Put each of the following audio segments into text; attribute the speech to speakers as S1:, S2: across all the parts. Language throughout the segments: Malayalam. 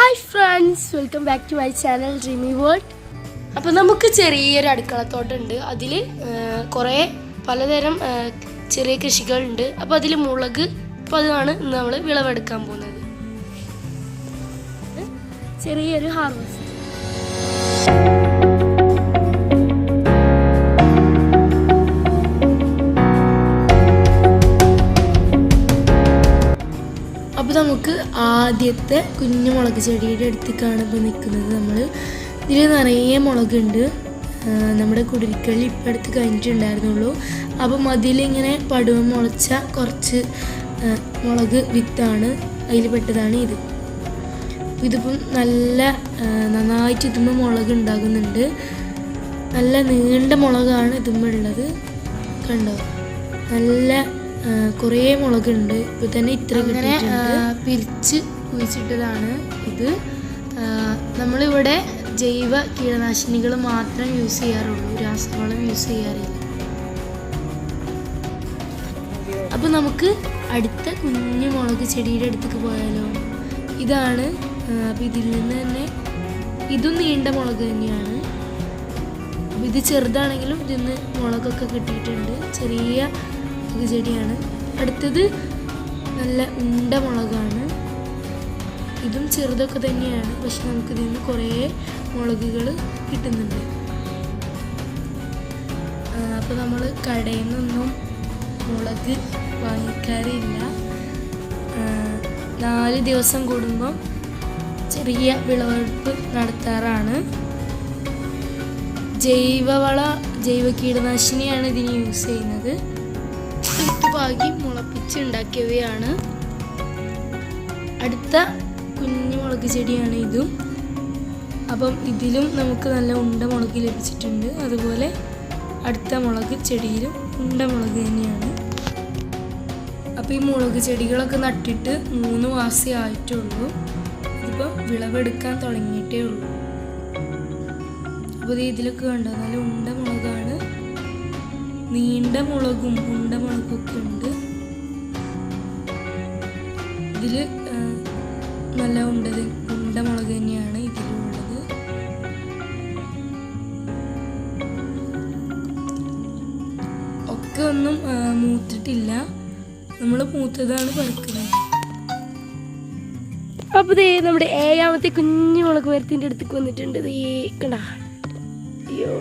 S1: Hi friends, welcome back to my channel dreamy world. അപ്പോൾ നമുക്ക് ചെറിയൊരു അടുക്കളത്തോട്ടമുണ്ട്. അതിൽ കുറേ പലതരം ചെറിയ കൃഷികളുണ്ട്. അപ്പോൾ അതിൽ മുളക്, അപ്പോൾ അതാണ് ഇന്ന് നമ്മൾ വിളവെടുക്കാൻ പോകുന്നത്. ചെറിയൊരു ഹാർവസ്റ്റ്. അപ്പോൾ നമുക്ക് ആദ്യത്തെ കുഞ്ഞു മുളക് ചെടിയുടെ അടുത്ത് കാണുമ്പോൾ നിൽക്കുന്നത്. നമ്മൾ ഇതിൽ നിറയെ മുളകുണ്ട്. നമ്മുടെ കുടിരിക്കള്ളി ഇപ്പം അടുത്ത് കഴിഞ്ഞിട്ടുണ്ടായിരുന്നുള്ളൂ. അപ്പം അതിലിങ്ങനെ പടുവം മുളച്ച കുറച്ച് മുളക് വിത്താണ്, അതിൽ പെട്ടതാണ് ഇത്. ഇതിപ്പം നന്നായിട്ട് ഇതുമ്പോൾ മുളക് ഉണ്ടാകുന്നുണ്ട്. നല്ല നീണ്ട മുളകാണ് ഇതുമ്പോൾ ഉള്ളത്. കണ്ടോ, നല്ല കുറേ മുളകുണ്ട്. ഇപ്പോൾ തന്നെ ഇത്ര ഇങ്ങനെ പിരിച്ച് കുഴിച്ചിട്ടതാണ് ഇത്. നമ്മളിവിടെ ജൈവ കീടനാശിനികൾ മാത്രം യൂസ് ചെയ്യാറുള്ളൂ, രാസവളം യൂസ് ചെയ്യാറില്ല. അപ്പോൾ നമുക്ക് അടുത്ത കുഞ്ഞു മുളക് ചെടിയുടെ അടുത്തേക്ക് പോയാലോ. ഇതാണ്. അപ്പോൾ ഇതിൽ നിന്ന് തന്നെ ഇതും നീണ്ട മുളക് തന്നെയാണ്. അപ്പോൾ ഇത് ചെറുതാണെങ്കിലും ഇതിന്ന് മുളകൊക്കെ കിട്ടിയിട്ടുണ്ട്. ചെറിയ ചെടിയാണ്. അടുത്തത് നല്ല ഉണ്ട മുളകാണ്. ഇതും ചെറുതൊക്കെ തന്നെയാണ്, പക്ഷെ നമുക്കിതിൽ നിന്ന് കുറേ മുളകുകൾ കിട്ടുന്നുണ്ട്. അപ്പോൾ നമ്മൾ കടയിൽ നിന്നൊന്നും മുളക് വാങ്ങിക്കാറില്ല. 4 ദിവസം കൂടുമ്പം ചെറിയ വിളവെടുപ്പ് നടത്താറാണ്. ജൈവ കീടനാശിനിയാണ് ഇതിന് യൂസ് ചെയ്യുന്നത്. പാകി മുളപ്പിച്ച് ഉണ്ടാക്കിയവയാണ്. അടുത്ത കുഞ്ഞു മുളക് ചെടിയാണ് ഇതും. അപ്പം ഇതിലും നമുക്ക് നല്ല ഉണ്ട മുളക് ലഭിച്ചിട്ടുണ്ട്. അതുപോലെ അടുത്ത മുളക് ചെടിയിലും ഉണ്ട മുളക് തന്നെയാണ്. അപ്പോൾ ഈ മുളക് ചെടികളൊക്കെ നട്ടിട്ട് 3 മാസമേ ആയിട്ടുള്ളൂ. ഇതിപ്പോൾ വിളവെടുക്കാൻ തുടങ്ങിയിട്ടേ ഉള്ളൂ. അപ്പോൾ ഇതിലൊക്കെ കണ്ടോ, നല്ല ഉണ്ട മുളകാണ്. നീണ്ട മുളകും ഉണ്ട മുളകൊക്കെ ഉണ്ട്. ഇതിൽ നല്ല ഉണ്ട മുളക് തന്നെയാണ് ഇതിലുള്ളത്. ഒക്കെ ഒന്നും മൂത്തിട്ടില്ല, നമ്മൾ മൂത്തതാണ് പറിക്കുന്നത്. അപ്പോൾ ദേ നമ്മുടെ 7ാമത്തെ കുഞ്ഞു മുളക് മരത്തിൻ്റെ അടുത്തേക്ക് വന്നിട്ടുണ്ട്. കണ്ട, അയ്യോ,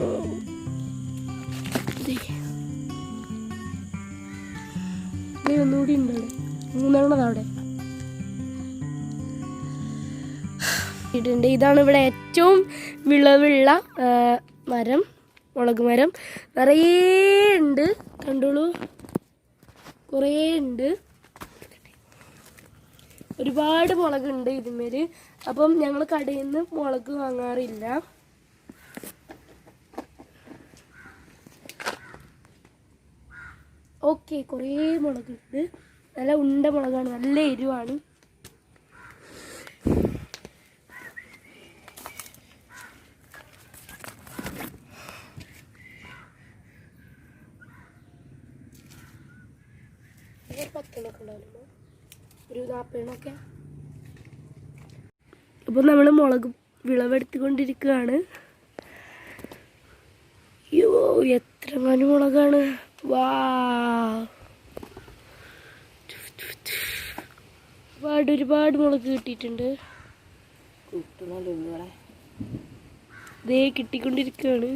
S1: ഒന്നുകൂടി ഉണ്ട് അവിടെ, 3 അവിടെ ഇട്ടുണ്ട്. ഇതാണ് ഇവിടെ ഏറ്റവും വിളവുള്ള മരം, മുളക് മരം. നിറയെ ഉണ്ട്, കണ്ടോളൂ, കുറേ ഉണ്ട്. ഒരുപാട് മുളകുണ്ട് ഇതിന്മേൽ. അപ്പം ഞങ്ങൾ കടയിൽ നിന്ന് മുളക് വാങ്ങാറില്ല. ഓക്കെ, കുറേ മുളകുണ്ട്. നല്ല ഉണ്ട മുളകാണ്, നല്ല എരിവാണ്. ഒരു 10 എണ്ണമൊക്കെ ഉണ്ടാവില്ല, ഒരു 40 എണ്ണമൊക്കെ. അപ്പോൾ നമ്മൾ മുളക് വിളവെടുത്തുകൊണ്ടിരിക്കുകയാണ്. അയ്യോ, എത്ര മുളകാണ്! വാ, ഒരുപാട് മുളക് കിട്ടിയിട്ടുണ്ട്. ദേ കിട്ടിക്കൊണ്ടിരിക്കുകയാണ്.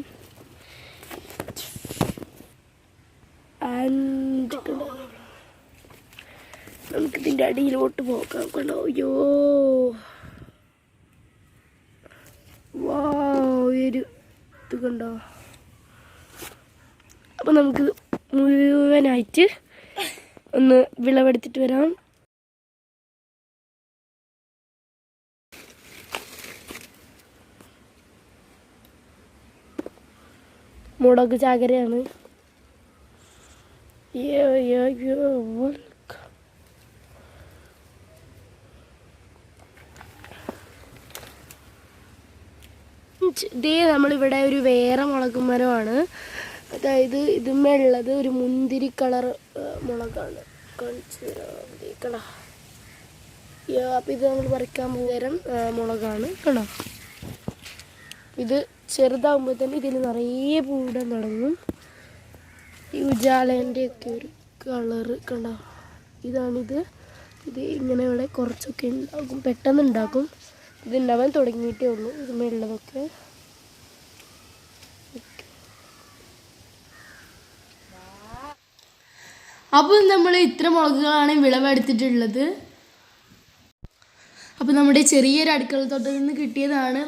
S1: നമുക്കിതിൻ്റെ അടിയിലോട്ട് പോകാം. കണ്ടോ, അയ്യോ, വാ, ഒരു ഇത് കണ്ടോ. അപ്പോൾ നമുക്ക് മുഴുവനായിട്ട് ഒന്ന് വിളവെടുത്തിട്ട് വരാം. മുളക് ചാകരയാണ്. ഇതേ നമ്മളിവിടെ ഒരു വേറെ മുളക് മരമാണ്. അതായത് ഇതുമ്മേളുള്ളത് ഒരു മുന്തിരി കളർ മുളകാണ്. കാണിച്ചു തരാം.
S2: അപ്പോൾ ഇത് നമ്മൾ പറിക്കാൻ പകരം മുളകാണ് കണ്ടോ. ഇത് ചെറുതാകുമ്പോൾ തന്നെ ഇതിൽ നിറയെ പൂടാൻ തുടങ്ങും. ഈ ഉജാലേൻ്റെ ഒക്കെ ഒരു കളറ് കണ്ടോ, ഇതാണിത്. ഇത് ഇങ്ങനെ ഇവിടെ കുറച്ചൊക്കെ ഉണ്ടാകും, പെട്ടെന്ന് ഉണ്ടാക്കും. ഇത് ഉണ്ടാവാൻ തുടങ്ങിയിട്ടേ ഉള്ളൂ ഇതുമുള്ളതൊക്കെ. അപ്പോൾ നമ്മൾ ഇത്ര മുളകുകളാണ് വിളവെടുത്തിട്ടുള്ളത്. അപ്പോൾ നമ്മുടെ ചെറിയൊരു അടുക്കളത്തോട്ടത്തിൽ നിന്ന് കിട്ടിയതാണ്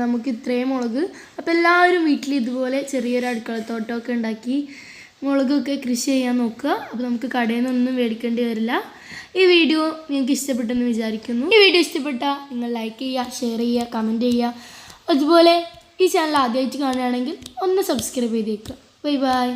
S2: നമുക്ക് ഇത്രയും മുളക്. അപ്പോൾ എല്ലാവരും വീട്ടിൽ ഇതുപോലെ ചെറിയൊരു അടുക്കളത്തോട്ടമൊക്കെ ഉണ്ടാക്കി മുളകൊക്കെ കൃഷി ചെയ്യാൻ നോക്കുക. അപ്പോൾ നമുക്ക് കടയിൽ നിന്നൊന്നും മേടിക്കേണ്ടി വരില്ല. ഈ വീഡിയോ നിങ്ങൾക്ക് ഇഷ്ടപ്പെട്ടെന്ന് വിചാരിക്കുന്നു. ഈ വീഡിയോ ഇഷ്ടപ്പെട്ടാൽ നിങ്ങൾ ലൈക്ക് ചെയ്യുക, ഷെയർ ചെയ്യുക, കമൻറ്റ് ചെയ്യുക. അതുപോലെ ഈ ചാനൽ ആദ്യമായിട്ട് കാണുകയാണെങ്കിൽ ഒന്ന് സബ്സ്ക്രൈബ് ചെയ്തേക്കുക. Bye bye.